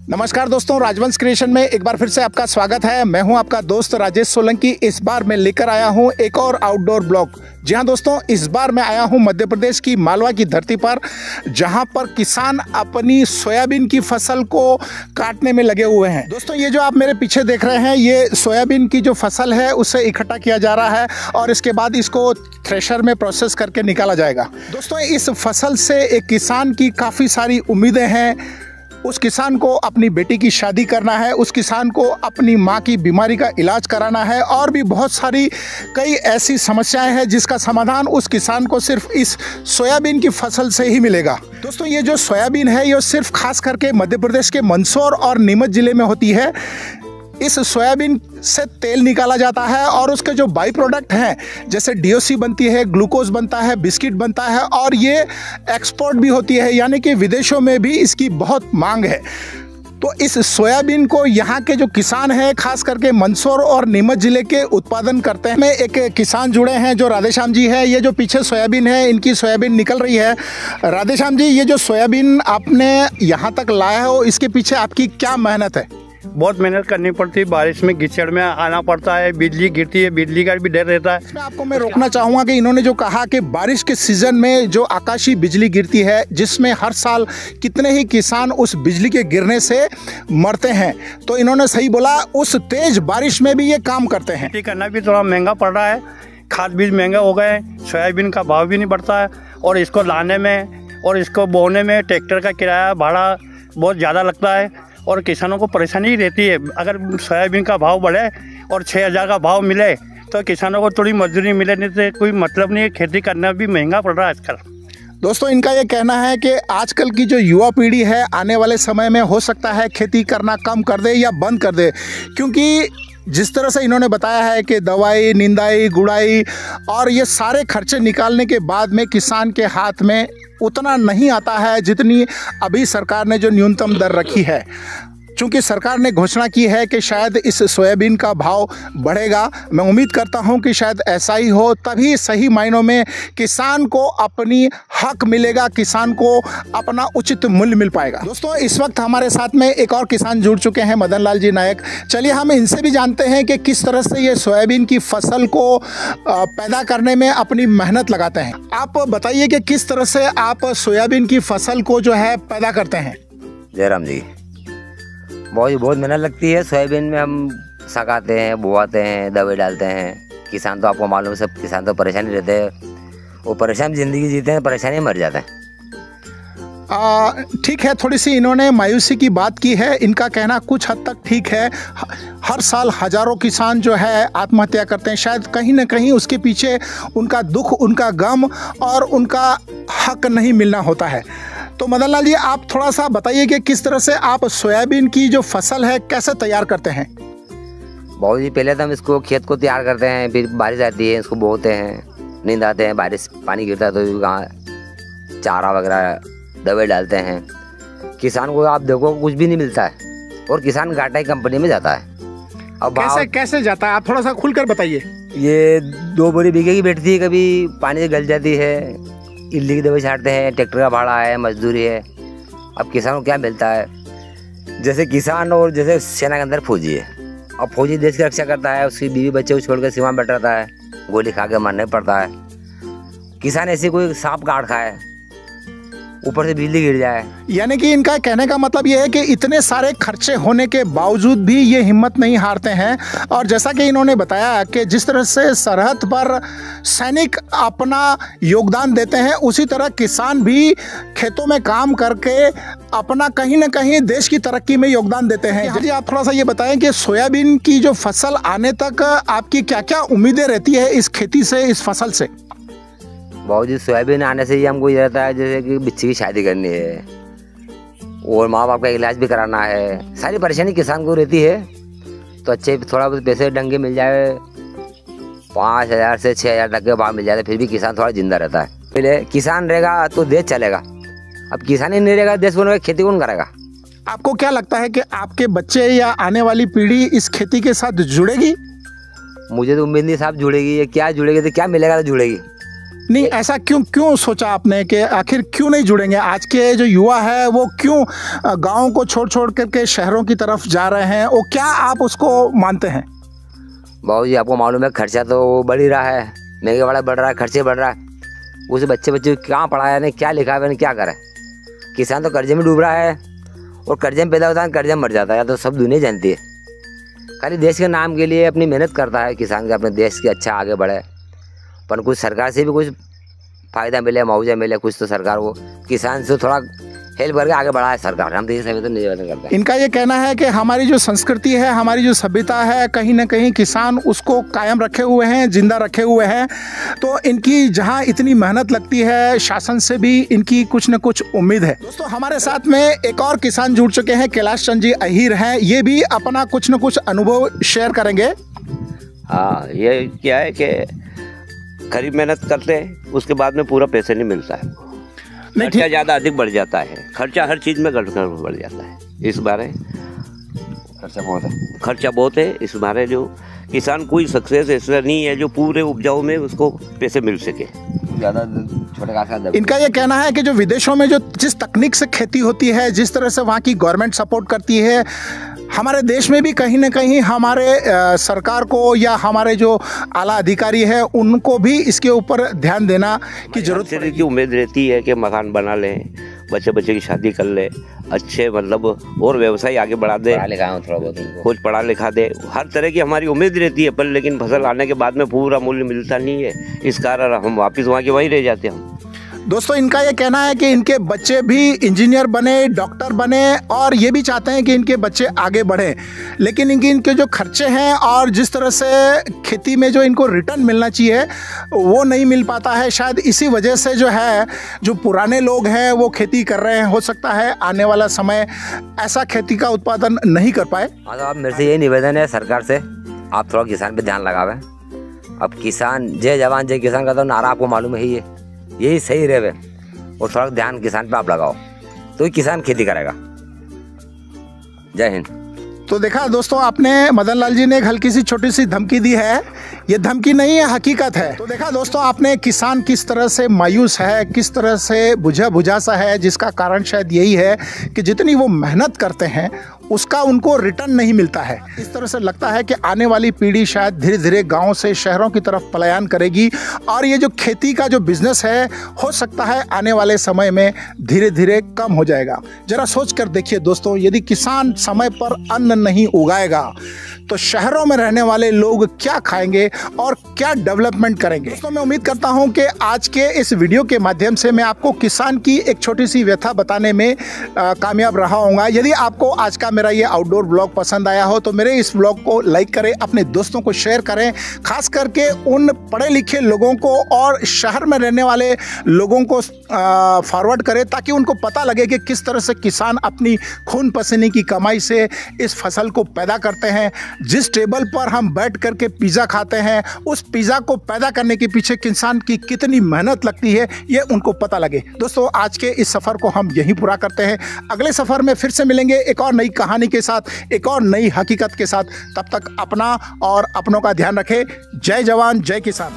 नमस्कार दोस्तों, राजवंश क्रिएशन में एक बार फिर से आपका स्वागत है। मैं हूं आपका दोस्त राजेश सोलंकी। इस बार मैं लेकर आया हूं एक और आउटडोर ब्लॉग। जी हां दोस्तों, इस बार मैं आया हूं मध्य प्रदेश की मालवा की धरती पर, जहां पर किसान अपनी सोयाबीन की फसल को काटने में लगे हुए हैं। दोस्तों, ये जो आप मेरे पीछे देख रहे हैं, ये सोयाबीन की जो फसल है उसे इकट्ठा किया जा रहा है और इसके बाद इसको थ्रेशर में प्रोसेस करके निकाला जाएगा। दोस्तों, इस फसल से एक किसान की काफ़ी सारी उम्मीदें हैं। उस किसान को अपनी बेटी की शादी करना है, उस किसान को अपनी माँ की बीमारी का इलाज कराना है और भी बहुत सारी कई ऐसी समस्याएं हैं जिसका समाधान उस किसान को सिर्फ इस सोयाबीन की फसल से ही मिलेगा। दोस्तों, ये जो सोयाबीन है ये सिर्फ खास करके मध्य प्रदेश के मंदसौर और नीमच ज़िले में होती है। इस सोयाबीन से तेल निकाला जाता है और उसके जो बाई प्रोडक्ट हैं, जैसे डीओसी बनती है, ग्लूकोज बनता है, बिस्किट बनता है और ये एक्सपोर्ट भी होती है, यानी कि विदेशों में भी इसकी बहुत मांग है। तो इस सोयाबीन को यहाँ के जो किसान हैं, खास करके मंदसौर और नीमच ज़िले के उत्पादन करते हैं। एक किसान जुड़े हैं जो राधेश्याम जी है। ये जो पीछे सोयाबीन है, इनकी सोयाबीन निकल रही है। राधेश्याम जी, ये जो सोयाबीन आपने यहाँ तक लाया हो, इसके पीछे आपकी क्या मेहनत है? बहुत मेहनत करनी पड़ती है। बारिश में कीचड़ में आना पड़ता है, बिजली गिरती है, बिजली का भी डर रहता है। इसमें आपको मैं रोकना चाहूँगा कि इन्होंने जो कहा कि बारिश के सीज़न में जो आकाशीय बिजली गिरती है, जिसमें हर साल कितने ही किसान उस बिजली के गिरने से मरते हैं, तो इन्होंने सही बोला, उस तेज बारिश में भी ये काम करते हैं। खेती करना भी थोड़ा महंगा पड़ रहा है, खाद बीज महंगा हो गए, सोयाबीन का भाव भी नहीं बढ़ता है और इसको लाने में और इसको बोने में ट्रैक्टर का किराया भाड़ा बहुत ज़्यादा लगता है और किसानों को परेशानी रहती है। अगर सोयाबीन का भाव बढ़े और 6,000 का भाव मिले तो किसानों को थोड़ी मजदूरी मिले, नहीं तो कोई मतलब नहीं है। खेती करना भी महंगा पड़ रहा है आजकल। दोस्तों, इनका ये कहना है कि आजकल की जो युवा पीढ़ी है, आने वाले समय में हो सकता है खेती करना कम कर दे या बंद कर दे, क्योंकि जिस तरह से इन्होंने बताया है कि दवाई, निंदाई, गुड़ाई और ये सारे खर्चे निकालने के बाद में किसान के हाथ में उतना नहीं आता है जितनी अभी सरकार ने जो न्यूनतम दर रखी है। चूँकि सरकार ने घोषणा की है कि शायद इस सोयाबीन का भाव बढ़ेगा, मैं उम्मीद करता हूं कि शायद ऐसा ही हो, तभी सही मायनों में किसान को अपनी हक मिलेगा, किसान को अपना उचित मूल्य मिल पाएगा। दोस्तों, इस वक्त हमारे साथ में एक और किसान जुड़ चुके हैं, मदन लाल जी नायक। चलिए हम इनसे भी जानते हैं कि किस तरह से ये सोयाबीन की फसल को पैदा करने में अपनी मेहनत लगाते हैं। आप बताइए कि किस तरह से आप सोयाबीन की फसल को जो है पैदा करते हैं। जयराम जी, बहुत मेहनत लगती है। सोयाबीन में हम सकाते हैं, बोआते हैं, दवाई डालते हैं। किसान तो आपको मालूम है, सब किसान तो परेशानी रहते हैं, वो परेशान ज़िंदगी जीते हैं, परेशानी मर जाते हैं। ठीक है, थोड़ी सी इन्होंने मायूसी की बात की है। इनका कहना कुछ हद तक ठीक है। हर साल हजारों किसान जो है आत्महत्या करते हैं। शायद कहीं ना कहीं उसके पीछे उनका दुख, उनका गम और उनका हक नहीं मिलना होता है। तो मदन लाल जी, आप थोड़ा सा बताइए कि किस तरह से आप सोयाबीन की जो फसल है कैसे तैयार करते हैं? बहुत ही पहले तो हम इसको खेत को तैयार करते हैं, फिर बारिश आती है, इसको बोते हैं, नींद आते हैं, बारिश पानी गिरता है तो वहाँ चारा वगैरह दवाई डालते हैं। किसान को आप देखो कुछ भी नहीं मिलता है और किसान घाटा की कंपनी में जाता है। अब कैसे जाता है, आप थोड़ा सा खुलकर बताइए। ये 2 बोरी बीघे की बैठती है, कभी पानी से गल जाती है, इल्ली की दवाई छाटते हैं, ट्रैक्टर का भाड़ा है, मजदूरी है। अब किसान को क्या मिलता है? जैसे किसान और जैसे सेना के अंदर फौजी है। अब फौजी देश की रक्षा करता है, उसकी बीवी बच्चे को छोड़कर सीमा में बैठ रहता है, गोली खा के मरने पड़ता है। किसान ऐसे कोई सांप काट खाए, ऊपर से बिजली गिर जाए। यानी कि इनका कहने का मतलब ये है कि इतने सारे खर्चे होने के बावजूद भी ये हिम्मत नहीं हारते हैं। और जैसा कि इन्होंने बताया कि जिस तरह से सरहद पर सैनिक अपना योगदान देते हैं, उसी तरह किसान भी खेतों में काम करके अपना कहीं ना कहीं देश की तरक्की में योगदान देते हैं। जी, आप थोड़ा सा ये बताएं कि सोयाबीन की जो फसल आने तक आपकी क्या क्या उम्मीदें रहती है इस खेती से, इस फसल से? बहुत जी, सोयाबीन आने से ही हमको ये रहता है जैसे कि बच्ची की शादी करनी है और माँ बाप का इलाज भी कराना है। सारी परेशानी किसान को रहती है। तो अच्छे थोड़ा बहुत पैसे डंगे मिल जाए, 5,000 से 6,000 तक के भाव मिल जाए, फिर भी किसान थोड़ा जिंदा रहता है। पहले किसान रहेगा तो देश चलेगा, अब किसान ही नहीं रहेगा, देश बनेगा, खेती कौन करेगा? आपको क्या लगता है कि आपके बच्चे या आने वाली पीढ़ी इस खेती के साथ जुड़ेगी? मुझे तो उम्मीद नहीं साहब जुड़ेगी। ये क्या जुड़ेगी, तो क्या मिलेगा तो जुड़ेगी। नहीं, ऐसा क्यों सोचा आपने कि आखिर क्यों नहीं जुड़ेंगे? आज के जो युवा है वो क्यों गाँव को छोड़ करके शहरों की तरफ जा रहे हैं? वो क्या आप उसको मानते हैं? बाबू जी, आपको मालूम है खर्चा तो बढ़ ही रहा है, महंगाई बढ़ रहा है, खर्चे बढ़ रहा है। उसे बच्चे कहाँ पढ़ाया नहीं, क्या लिखा है, क्या करें। किसान तो कर्जे में डूब रहा है, और कर्जे में पैदा होता है, कर्जे में मर जाता है। तो सब दुनिया जानती है। खाली देश के नाम के लिए अपनी मेहनत करता है किसान, के अपने देश के अच्छा आगे बढ़े, पर कुछ सरकार से भी कुछ फ़ायदा मिले, मुआवजा मिले, कुछ तो सरकार वो किसान से थोड़ा हेल्प करके आगे बढ़ाए सरकार। हम तो ये सभी तो निवेदन करते हैं। इनका ये कहना है कि हमारी जो संस्कृति है, हमारी जो सभ्यता है, कहीं ना कहीं किसान उसको कायम रखे हुए हैं, जिंदा रखे हुए हैं। तो इनकी जहां इतनी मेहनत लगती है, शासन से भी इनकी कुछ न कुछ उम्मीद है। दोस्तों, हमारे साथ में एक और किसान जुड़ चुके हैं, कैलाश चंद जी अहीर हैं। ये भी अपना कुछ न कुछ अनुभव शेयर करेंगे। हाँ, ये क्या है कि खरीब मेहनत करते हैं, उसके बाद में पूरा पैसे नहीं मिलता है। खर्चा ज़्यादा अधिक बढ़ जाता है, खर्चा हर चीज़ में बढ़ जाता है। इस बारे खर्चा बहुत है। इस बारे जो किसान कोई सक्सेस ऐसा नहीं है जो पूरे उपजाऊ में उसको पैसे मिल सके। ज़्यादा छोटे का इनका ये कहना है कि जो विदेशों में जो जिस तकनीक से खेती होती है, जिस तरह से वहाँ की गवर्नमेंट सपोर्ट करती है, हमारे देश में भी कहीं ना कहीं हमारे सरकार को या हमारे जो आला अधिकारी है उनको भी इसके ऊपर ध्यान देना की जरूरत है। की उम्मीद रहती है कि मकान बना लें, बच्चे की शादी कर ले, अच्छे मतलब और व्यवसाय आगे बढ़ा दे, थोड़ा बहुत कुछ पढ़ा लिखा दे। हर तरह की हमारी उम्मीद रहती है, पर लेकिन फसल आने के बाद में पूरा मूल्य मिलता नहीं है। इस कारण हम वापस वहाँ के वहीं रह जाते हैं। दोस्तों, इनका ये कहना है कि इनके बच्चे भी इंजीनियर बने, डॉक्टर बने, और ये भी चाहते हैं कि इनके बच्चे आगे बढ़ें, लेकिन इनके जो खर्चे हैं और जिस तरह से खेती में जो इनको रिटर्न मिलना चाहिए वो नहीं मिल पाता है। शायद इसी वजह से जो है, जो पुराने लोग हैं वो खेती कर रहे हैं। हो सकता है आने वाला समय ऐसा खेती का उत्पादन नहीं कर पाए। अब मेरे से ये निवेदन है सरकार से, आप थोड़ा किसान पर ध्यान लगावें। अब किसान जय जवान जय किसान का तो नारा आपको मालूम है, यही सही रहे, और थोड़ा ध्यान किसान पे आप लगाओ तो ही किसान खेती करेगा। जय हिंद। तो देखा दोस्तों, आपने मदन लाल जी ने एक हल्की सी छोटी सी धमकी दी है। ये धमकी नहीं है, हकीकत है। तो देखा दोस्तों, आपने किसान किस तरह से मायूस है, किस तरह से बुझा सा है, जिसका कारण शायद यही है कि जितनी वो मेहनत करते हैं उसका उनको रिटर्न नहीं मिलता है। इस तरह से लगता है कि आने वाली पीढ़ी शायद धीरे धीरे गाँव से शहरों की तरफ पलायन करेगी, और ये जो खेती का जो बिजनेस है हो सकता है आने वाले समय में धीरे धीरे कम हो जाएगा। जरा सोच कर देखिए दोस्तों, यदि किसान समय पर अन्न नहीं उगाएगा तो शहरों में रहने वाले लोग क्या खाएंगे और क्या डेवलपमेंट करेंगे। दोस्तों, मैं उम्मीद करता हूं कि आज के इस वीडियो के माध्यम से मैं आपको किसान की एक छोटी सी व्यथा बताने में कामयाब रहा हूँगा। यदि आपको आज का मेरा ये आउटडोर ब्लॉग पसंद आया हो तो मेरे इस ब्लॉग को लाइक करें, अपने दोस्तों को शेयर करें, खास करके उन पढ़े लिखे लोगों को और शहर में रहने वाले लोगों को फॉरवर्ड करें, ताकि उनको पता लगे कि किस तरह से किसान अपनी खून पसीने की कमाई से इस फसल को पैदा करते हैं। जिस टेबल पर हम बैठ करके पिज़्ज़ा खाते हैं, उस पिज़्ज़ा को पैदा करने के पीछे किसान की कितनी मेहनत लगती है, ये उनको पता लगे। दोस्तों, आज के इस सफ़र को हम यहीं पूरा करते हैं। अगले सफ़र में फिर से मिलेंगे एक और नई कहानी के साथ, एक और नई हकीकत के साथ। तब तक अपना और अपनों का ध्यान रखें। जय जवान जय किसान।